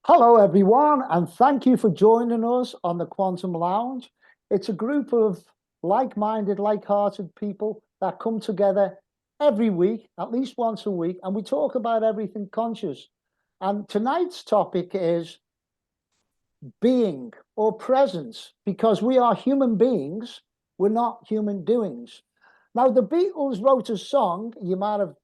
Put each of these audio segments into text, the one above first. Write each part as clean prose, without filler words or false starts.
Hello, everyone, and thank you for joining us on the Quantum Lounge. It's a group of like minded, like hearted people that come together every week, at least once a week, and we talk about everything conscious. And tonight's topic is being or presence, because we are human beings, we're not human doings. Now, the Beatles wrote a song, you might have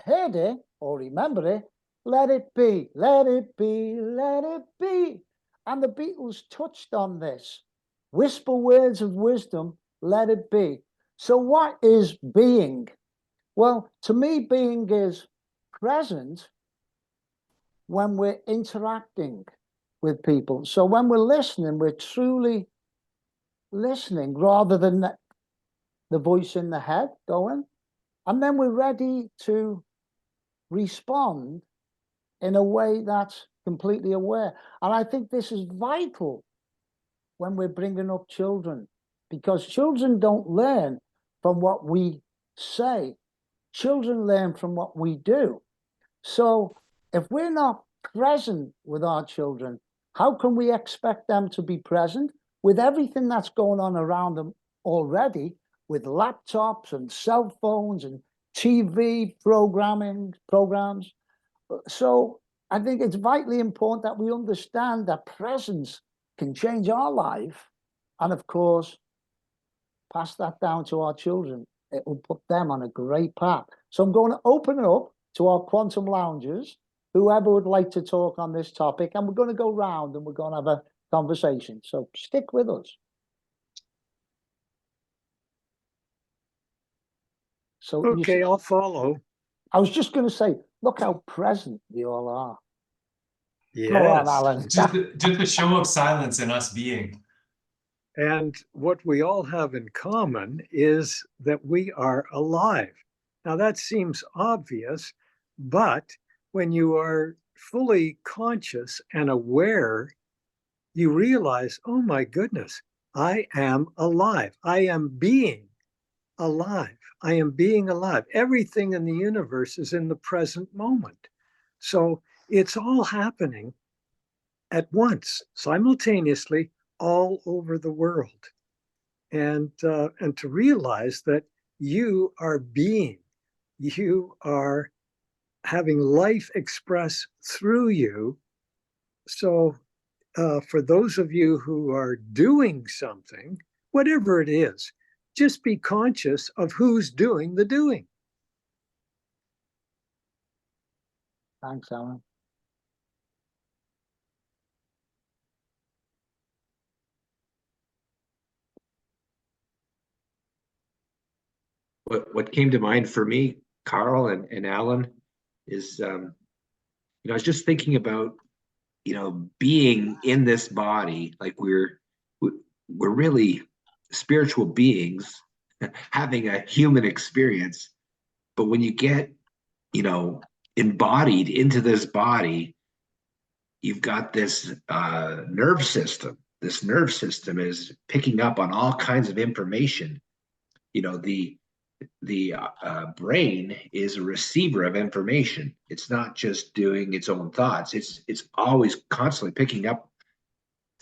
heard it or remember it, let it be, let it be, let it be. And the Beatles touched on this. Whisper words of wisdom, let it be. So, what is being? Well, to me, being is present when we're interacting with people. So, when we're listening, we're truly listening rather than the voice in the head going. And then we're ready to respond in a way that's completely aware. And I think this is vital when we're bringing up children, because children don't learn from what we say. Children learn from what we do. So if we're not present with our children, how can we expect them to be present with everything that's going on around them already, with laptops and cell phones and TV programs? So I think it's vitally important that we understand that presence can change our life, and of course, pass that down to our children. It will put them on a great path. So I'm going to open it up to our quantum loungers, whoever would like to talk on this topic, and we're going to go round and we're going to have a conversation. So stick with us. So okay, I'll follow. I was just going to say, look how present we all are. Yes. Go on, Alan. Just the show of silence in us being. And what we all have in common is that we are alive. Now, that seems obvious, but when you are fully conscious and aware, you realize, oh my goodness, I am alive. I am being alive. I am being alive. Everything in the universe is in the present moment. So it's all happening at once, simultaneously, all over the world. And to realize that you are being, you are having life express through you. So for those of you who are doing something, whatever it is, just be conscious of who's doing the doing. Thanks, Alan. What came to mind for me, Carl and Alan, is I was just thinking about being in this body, like we're really spiritual beings having a human experience. But when you get embodied into this body, you've got this nerve system. This nerve system is picking up on all kinds of information. The brain is a receiver of information. It's not just doing its own thoughts. It's always constantly picking up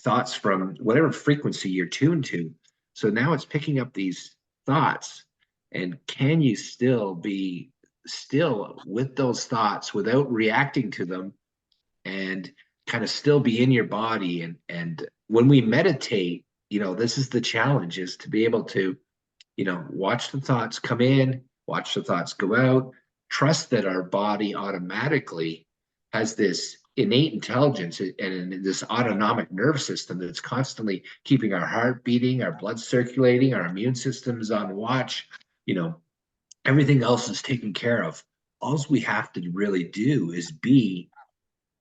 thoughts from whatever frequency you're tuned to. So now it's picking up these thoughts. And can you still be still with those thoughts without reacting to them, and kind of still be in your body? And when we meditate, this is the challenge, is to be able to watch the thoughts come in, watch the thoughts go out, trust that our body automatically has this innate intelligence and this autonomic nerve system that's constantly keeping our heart beating, our blood circulating, our immune system is on watch. Everything else is taken care of. All we have to really do is be.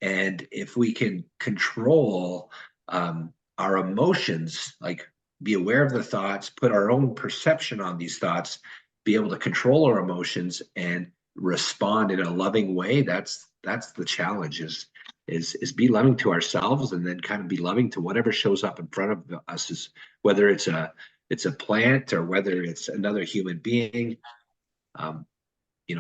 And if we can control our emotions, like be aware of the thoughts, put our own perception on these thoughts, be able to control our emotions and respond in a loving way, that's the challenge, is be loving to ourselves, and then kind of be loving to whatever shows up in front of us, is whether it's a plant or whether it's another human being.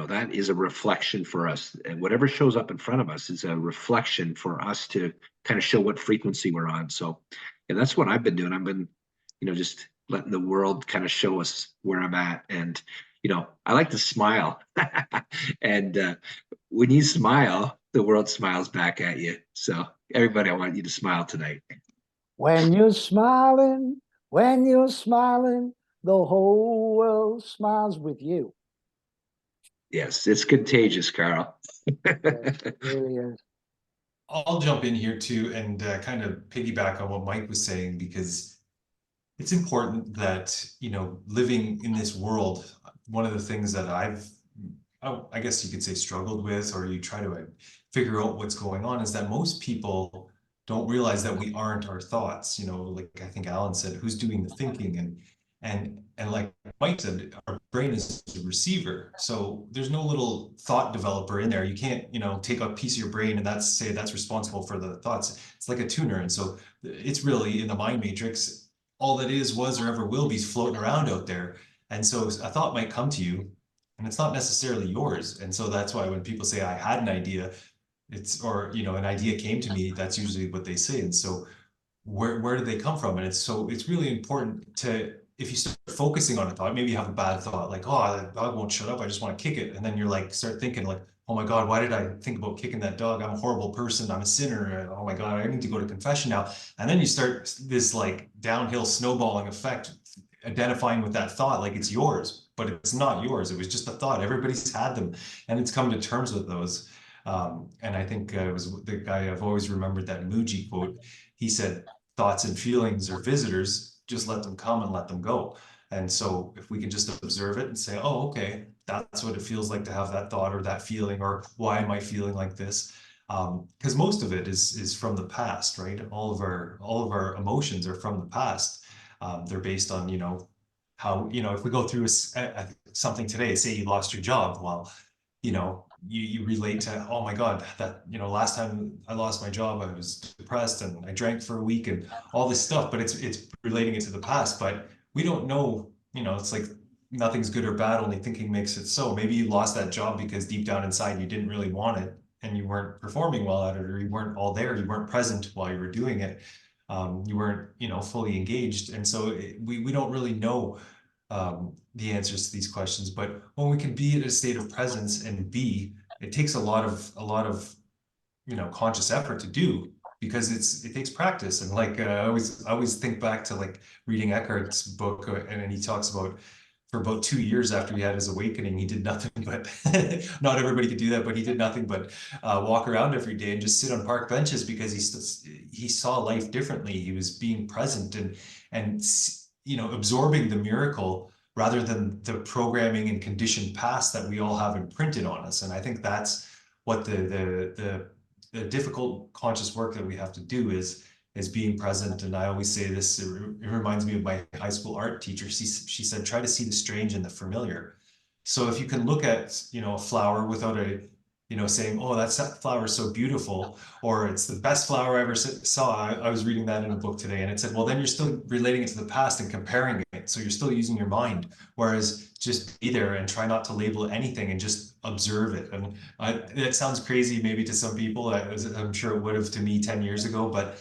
That is a reflection for us, and whatever shows up in front of us is a reflection for us to kind of show what frequency we're on. So, and that's what I've been doing. I've been, just letting the world kind of show us where I'm at. And, I like to smile. And when you smile, the world smiles back at you. So, everybody, I want you to smile tonight. When you're smiling, the whole world smiles with you. Yes, it's contagious, Carl. Yes, it really is. I'll jump in here too and kind of piggyback on what Mike was saying, because it's important that, living in this world, one of the things that I guess you could say struggled with, or you try to figure out what's going on, is that most people don't realize that we aren't our thoughts. Like I think Alan said, who's doing the thinking? And like Mike said, our brain is a receiver. So there's no little thought developer in there. You can't, take a piece of your brain and that's responsible for the thoughts. It's like a tuner. And so it's really in the mind matrix, all that is, was, or ever will be floating around out there. And so a thought might come to you and it's not necessarily yours. And so that's why when people say I had an idea, an idea came to me, that's usually what they say. And so where do they come from? And it's really important to, if you start focusing on a thought, maybe you have a bad thought, like, oh, that dog won't shut up, I just want to kick it. And then you're like, start thinking like, oh my God, why did I think about kicking that dog? I'm a horrible person. I'm a sinner. Oh my God, I need to go to confession now. And then you start this like downhill snowballing effect, identifying with that thought like it's yours, but it's not yours. It was just a thought. Everybody's had them, and it's come to terms with those. And I think it was the guy, I've always remembered that Muji quote. He said, thoughts and feelings are visitors, just let them come and let them go. And so if we can just observe it and say, oh, okay, that's what it feels like to have that thought or that feeling, or why am I feeling like this? Because most of it is from the past, right? All of our emotions are from the past. They're based on, how, if we go through something today, say you lost your job, well, you relate to, oh my God, that, last time I lost my job, I was depressed and I drank for a week and all this stuff, but it's relating it to the past. But we don't know, it's like nothing's good or bad, only thinking makes it so. Maybe you lost that job because deep down inside you didn't really want it and you weren't performing well at it, or you weren't all there, you weren't present while you were doing it. You weren't, fully engaged. And so we don't really know the answers to these questions, but when we can be in a state of presence and it takes a lot of conscious effort to do, because it takes practice. And like I always think back to like reading Eckhart's book, and he talks about, for about 2 years after he had his awakening, he did nothing but not everybody could do that, but he did nothing but walk around every day and just sit on park benches, because he saw life differently. He was being present and absorbing the miracle rather than the programming and conditioned past that we all have imprinted on us. And I think that's what the difficult conscious work that we have to do is being present. And I always say this, it reminds me of my high school art teacher. She said, try to see the strange in the familiar. So if you can look at, a flower without saying, oh, that flower is so beautiful, or it's the best flower I ever saw. I was reading that in a book today, and it said, well, then you're still relating it to the past and comparing it. So you're still using your mind, whereas just be there and try not to label anything and just observe it. And that sounds crazy maybe to some people. I'm sure it would have to me 10 years ago, but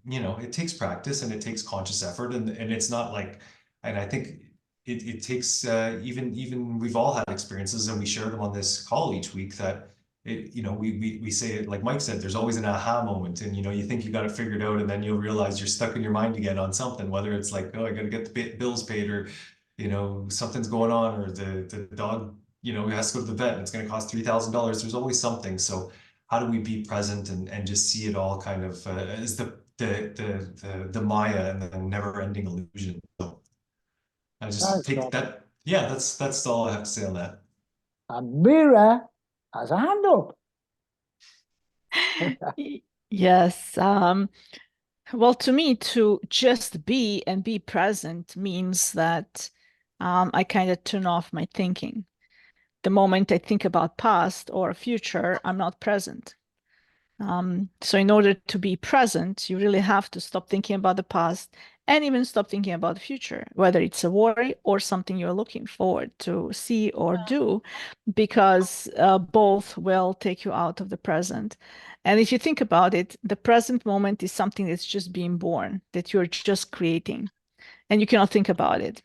it takes practice and it takes conscious effort, and it's not like, and I think it takes even we've all had experiences, and we share them on this call each week, that we say it, like Mike said, there's always an aha moment, and you think you got it figured out, and then you'll realize you're stuck in your mind again on something, whether it's like, oh, I got to get the bills paid, or something's going on, or the dog has to go to the vet and it's going to cost $3,000. There's always something. So how do we be present and just see it all kind of as the Maya and the never-ending illusion? So I just take that. Yeah, that's all I have to say on that. And Mira has a hand up. Yes. Well, to me, to just be and be present means that I kind of turn off my thinking. The moment I think about past or future, I'm not present. So in order to be present, you really have to stop thinking about the past and even stop thinking about the future, whether it's a worry or something you're looking forward to see or do, because both will take you out of the present. And if you think about it, the present moment is something that's just being born, that you're just creating, and you cannot think about it.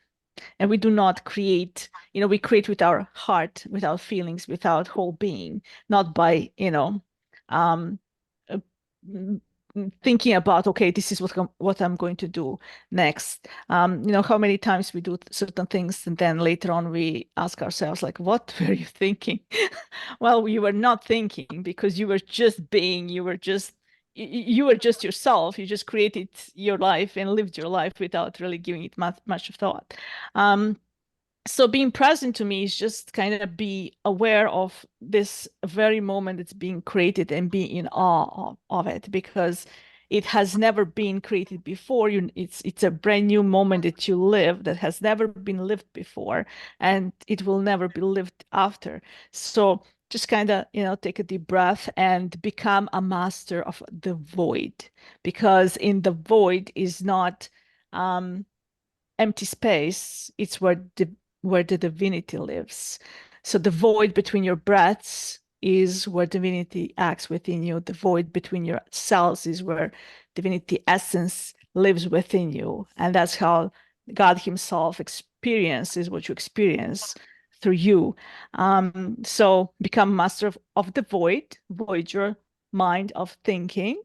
And we do not create, we create with our heart, with our feelings, with our whole being, not by, um, uh, thinking about, okay, this is what I'm going to do next. How many times we do certain things and then later on we ask ourselves, like, what were you thinking? Well, you were not thinking, because you were just being, you were just yourself. You just created your life and lived your life without really giving it much thought. So being present to me is just kind of be aware of this very moment that's being created and be in awe of it, because it has never been created before. It's a brand new moment that you live that has never been lived before, and it will never be lived after. So just kind of, take a deep breath and become a master of the void, because in the void is not empty space. It's where the divinity lives. So the void between your breaths is where divinity acts within you. The void between your cells is where divinity essence lives within you. And that's how God himself experiences what you experience through you. So become master of the void your mind of thinking,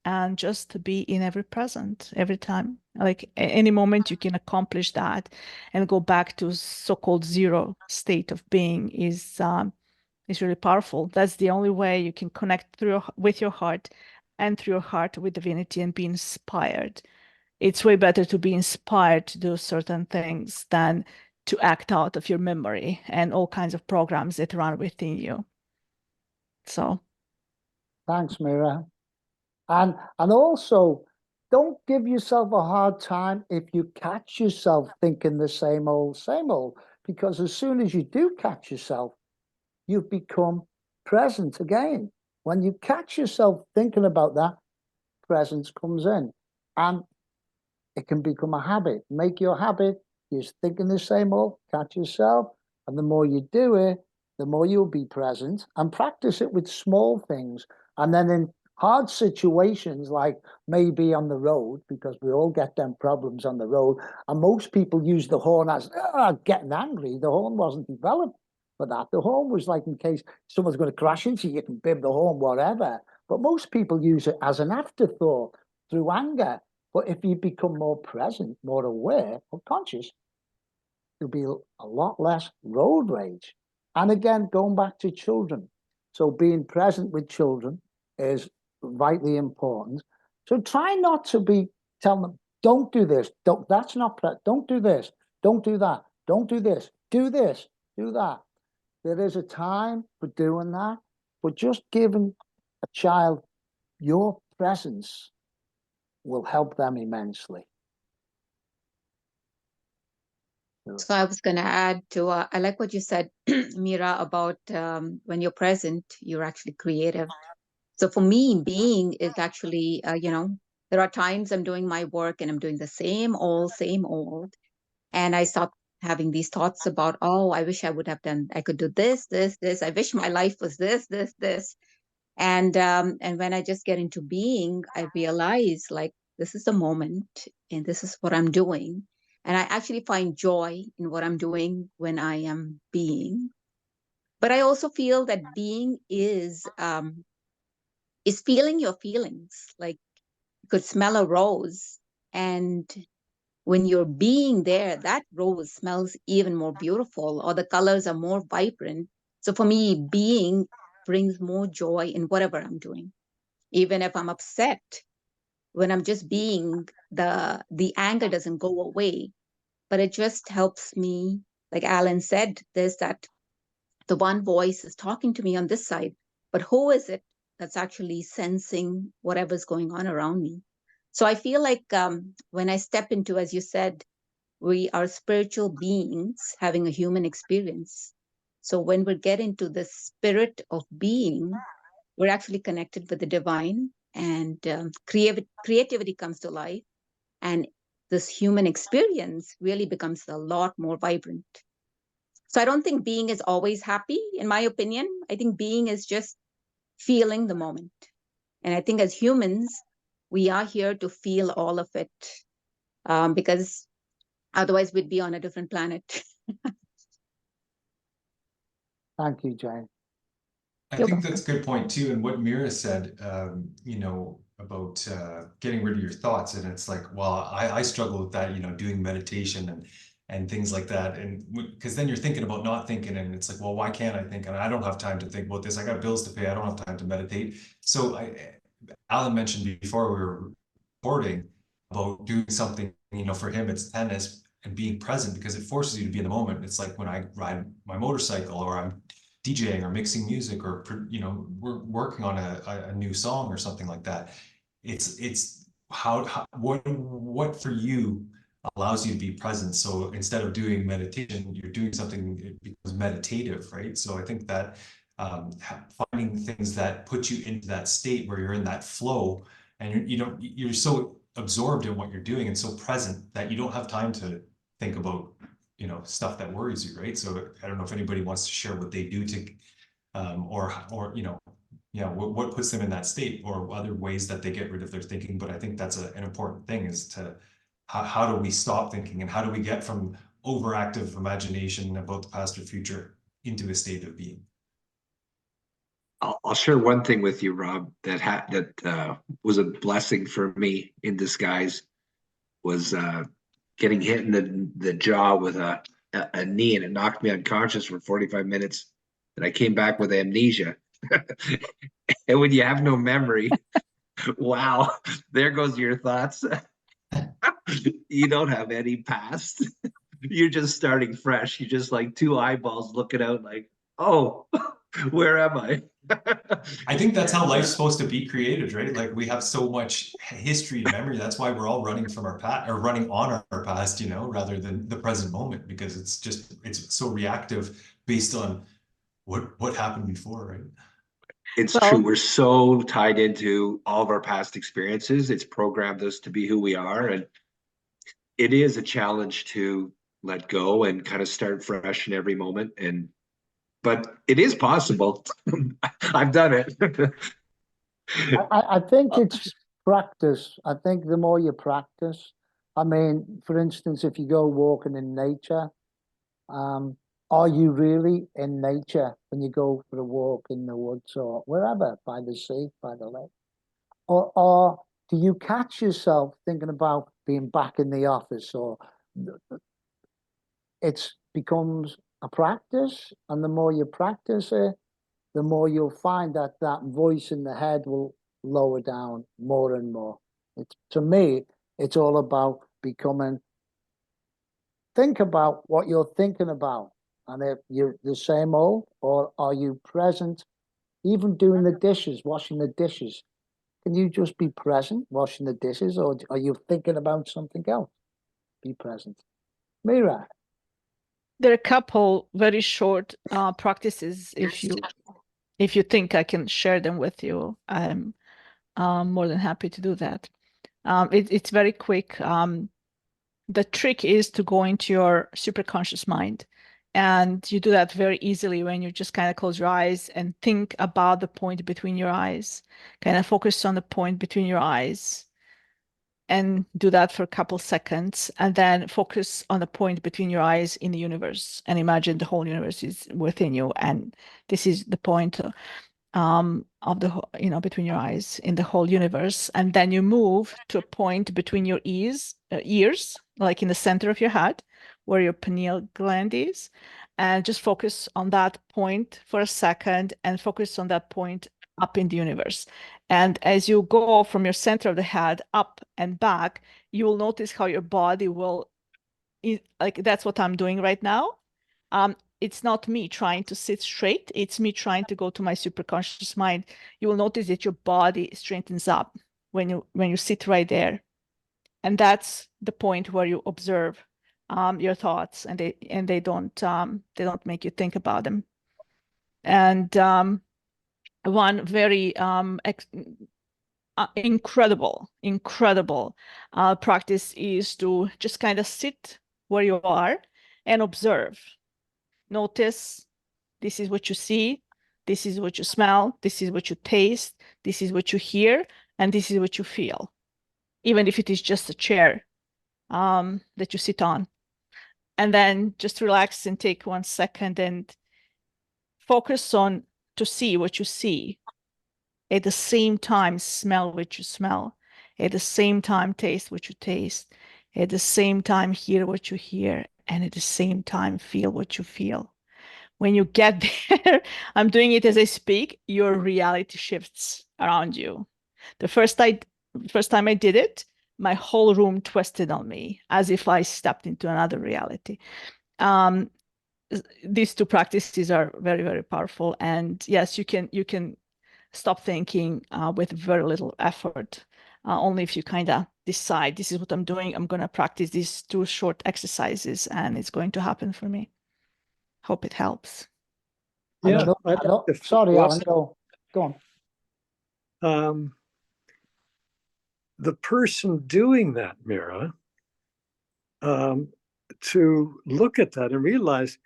and just be in every present, every time. Like any moment you can accomplish that and go back to so-called zero state of being is really powerful. That's the only way you can connect with your heart, and through your heart with divinity, and be inspired. It's way better to be inspired to do certain things than to act out of your memory and all kinds of programs that run within you. So Thanks, Mira. And also, don't give yourself a hard time if you catch yourself thinking the same old, because as soon as you do catch yourself, you've become present again. When you catch yourself thinking about that, presence comes in, and it can become a habit. Make your habit. You're thinking the same old, catch yourself. And the more you do it, the more you'll be present, and practice it with small things. And then in hard situations, like maybe on the road, because we all get them problems on the road, and most people use the horn as getting angry. The horn wasn't developed for that. The horn was like in case someone's going to crash into you, you can bim the horn, whatever. But most people use it as an afterthought through anger. But if you become more present, more aware, more conscious, there'll be a lot less road rage. And again, going back to children. So being present with children is vitally important. So try not to be telling them, don't do this, that's not, don't do this, don't do that, don't do this, do that. There is a time for doing that, but just giving a child your presence will help them immensely. So I was going to add to, I like what you said, Mira, about when you're present, you're actually creative. So for me, being is actually, there are times I'm doing my work and I'm doing the same old. And I stop having these thoughts about, oh, I wish I would have done, I could do this. I wish my life was this. And when I just get into being, I realize like, this is the moment and this is what I'm doing. And I actually find joy in what I'm doing when I am being. But I also feel that being is feeling your feelings. Like you could smell a rose, and when you're being there, that rose smells even more beautiful, or the colors are more vibrant. So for me, being brings more joy in whatever I'm doing. Even if I'm upset, when I'm just being, the anger doesn't go away, but it just helps me. Like Alan said, there's that the one voice is talking to me on this side, but who is it that's actually sensing whatever's going on around me? So I feel like when I step into, as you said, we are spiritual beings having a human experience. So when we get into the spirit of being, we're actually connected with the divine, and creativity comes to life. and this human experience really becomes a lot more vibrant. So I don't think being is always happy, in my opinion. I think being is just feeling the moment. And I think as humans, we are here to feel all of it, because otherwise we'd be on a different planet. Thank you, Jane. I You're think welcome. that's a good point too. And what Mira said, you know, about getting rid of your thoughts. And it's like, well, I struggle with that, you know, doing meditation and things like that. And because then you're thinking about not thinking, and it's like, well, why can't I think? And I don't have time to think about this. I got bills to pay. I don't have time to meditate. So Alan mentioned before we were recording about doing something, you know, for him, it's tennis and being present because it forces you to be in the moment. It's like when I ride my motorcycle or I'm DJing or mixing music or, you know, we're working on a new song or something like that. It's how what for you allows you to be present. So instead of doing meditation, you're doing something, it becomes meditative, right? So I think that finding things that put you into that state where you're in that flow and you're so absorbed in what you're doing and so present that you don't have time to think about, you know, stuff that worries you, right? So I don't know if anybody wants to share what they do to or you know, yeah, what puts them in that state or other ways that they get rid of their thinking. But I think that's an important thing, is to how do we stop thinking and how do we get from overactive imagination about the past or future into a state of being. I'll share one thing with you, Rob, that was a blessing for me in disguise. Was getting hit in the jaw with a knee, and it knocked me unconscious for 45 minutes. And I came back with amnesia. And when you have no memory, wow, there goes your thoughts. You don't have any past. You're just starting fresh. You're just like two eyeballs looking out like, oh, where am I? I think that's how life's supposed to be created, right? Like we have so much history and memory. That's why we're all running from our past or running on our past, you know, rather than the present moment, because it's so reactive based on what happened before, right? It's Well, true. We're so tied into all of our past experiences. It's programmed us to be who we are. And it is a challenge to let go and kind of start fresh in every moment. But it is possible. I've done it. I think it's practice. I think the more you practice, I mean, for instance, if you go walking in nature, are you really in nature when you go for a walk in the woods or wherever, by the sea, by the lake? Or do you catch yourself thinking about being back in the office? Or it becomes a practice, and the more you practice it, the more you'll find that that voice in the head will lower down more and more. To me, it's all about think about what you're thinking about. And if you're the same old, or are you present, even doing the dishes, washing the dishes? Can you just be present, washing the dishes, or are you thinking about something else? Be present. Mira. there are a couple very short practices. If you think I can share them with you, I'm more than happy to do that. It's very quick. The trick is to go into your superconscious mind. And you do that very easily when you just kind of close your eyes and think about the point between your eyes. Kind of focus on the point between your eyes and do that for a couple seconds. And then focus on the point between your eyes in the universe. And imagine the whole universe is within you. And this is the point of the, between your eyes in the whole universe. And then you move to a point between your ears, like in the center of your head, where your pineal gland is, and just focus on that point for a second and focus on that point up in the universe. And as you go from your center of the head up and back, you will notice how your body will, like that's what I'm doing right now. It's not me trying to sit straight. It's me trying to go to my superconscious mind. You will notice that your body straightens up when you sit right there. And that's the point where you observe your thoughts, and they don't make you think about them. And one very incredible practice is to just kind of sit where you are and observe. Notice, this is what you see, this is what you smell, this is what you taste, this is what you hear, and this is what you feel, even if it is just a chair that you sit on. And then just relax and take 1 second and focus on to see what you see. At the same time, smell what you smell. At the same time, taste what you taste. At the same time, hear what you hear. And at the same time, feel what you feel. When you get there, I'm doing it as I speak, your reality shifts around you. The first time I did it, my whole room twisted on me as if I stepped into another reality. These two practices are very, very powerful. And yes, you can stop thinking with very little effort. Only if you kind of decide, this is what I'm doing, I'm going to practice these 2 short exercises and it's going to happen for me. Hope it helps. Yeah, Sorry, Alan, go on. The person doing that, Mira, to look at that and realize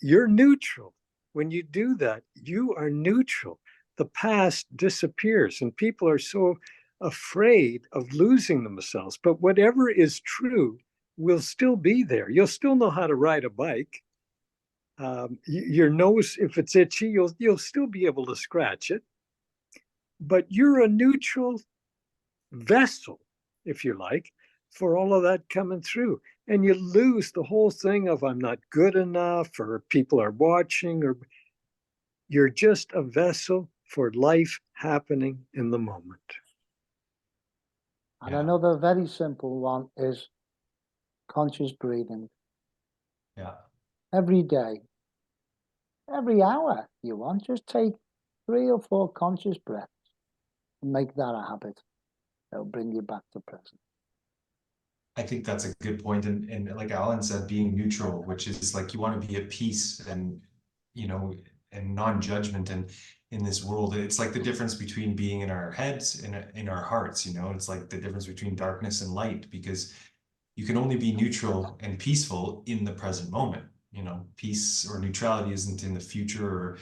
you're neutral. When you do that, you are neutral. The past disappears, and people are so afraid of losing themselves. But whatever is true will still be there. You'll still know how to ride a bike. Your nose, if it's itchy, you'll still be able to scratch it. But you're a neutral vessel, if you like, for all of that coming through. And you lose the whole thing of I'm not good enough or people are watching, or you're just a vessel for life happening in the moment. And another very simple one is conscious breathing. Yeah. Every day, every hour you want, just take 3 or 4 conscious breaths and make that a habit. It'll bring you back to present. I think that's a good point. And like Alan said, being neutral, which is like you want to be at peace and, you know, and non-judgment. And in this world, it's like the difference between being in our heads and in our hearts, you know, it's like the difference between darkness and light, because you can only be neutral and peaceful in the present moment. You know, peace or neutrality isn't in the future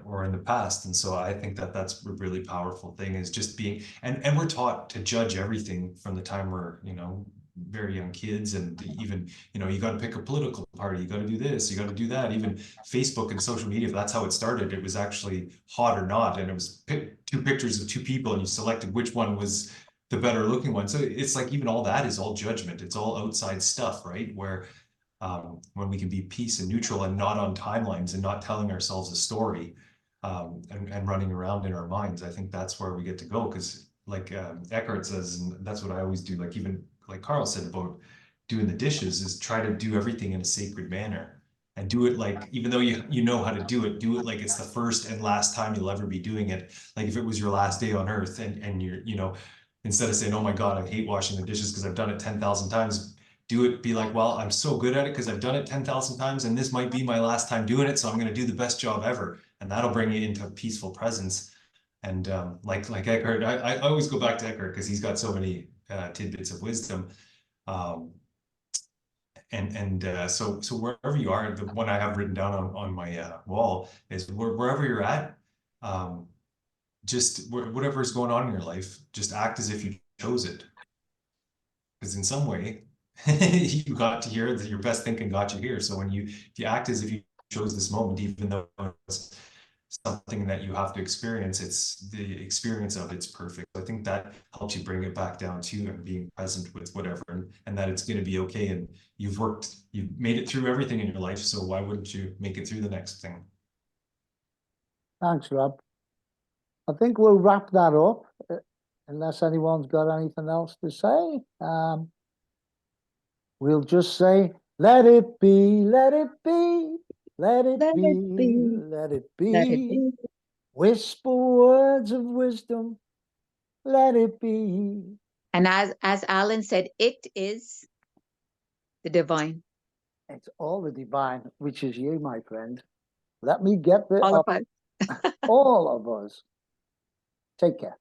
or in the past. And so I think that that's a really powerful thing, is just being, and we're taught to judge everything from the time we're, you know, very young kids. And even, you know, you got to pick a political party, you got to do this, you got to do that. Even Facebook and social media, that's how it started. It was actually hot or not, and it was 2 pictures of 2 people and you selected which one was the better looking one. So it's like even all that is all judgment. It's all outside stuff, right? Where when we can be peace and neutral and not on timelines and not telling ourselves a story and running around in our minds, I think that's where we get to go. Because like Eckhart says, and that's what I always do, like even like Carl said about doing the dishes, is try to do everything in a sacred manner. And do it like, even though you know how to do it like it's the first and last time you'll ever be doing it. Like if it was your last day on earth and you're, you know, instead of saying, oh my God, I hate washing the dishes because I've done it 10,000 times, do it, be like, well, I'm so good at it because I've done it 10,000 times and this might be my last time doing it. So I'm going to do the best job ever. And that'll bring you into peaceful presence. And like Eckhart, I always go back to Eckhart because he's got so many tidbits of wisdom. So wherever you are, the one I have written down on my wall is wherever you're at, just whatever is going on in your life, just act as if you chose it. Because in some way, you got to here, that your best thinking got you here. So if you act as if you chose this moment, even though it's something that you have to experience, it's the experience of it's perfect. I think that helps you bring it back down to and being present with whatever, and that it's going to be okay. And you've made it through everything in your life. So why wouldn't you make it through the next thing? Thanks, Rob. I think we'll wrap that up, unless anyone's got anything else to say. We'll just say, let it be, let it be, let it be, let it be. Whisper words of wisdom, let it be. And as Alan said, it is the divine. It's all the divine, which is you, my friend. Let me get the All of us. all of us. Take care.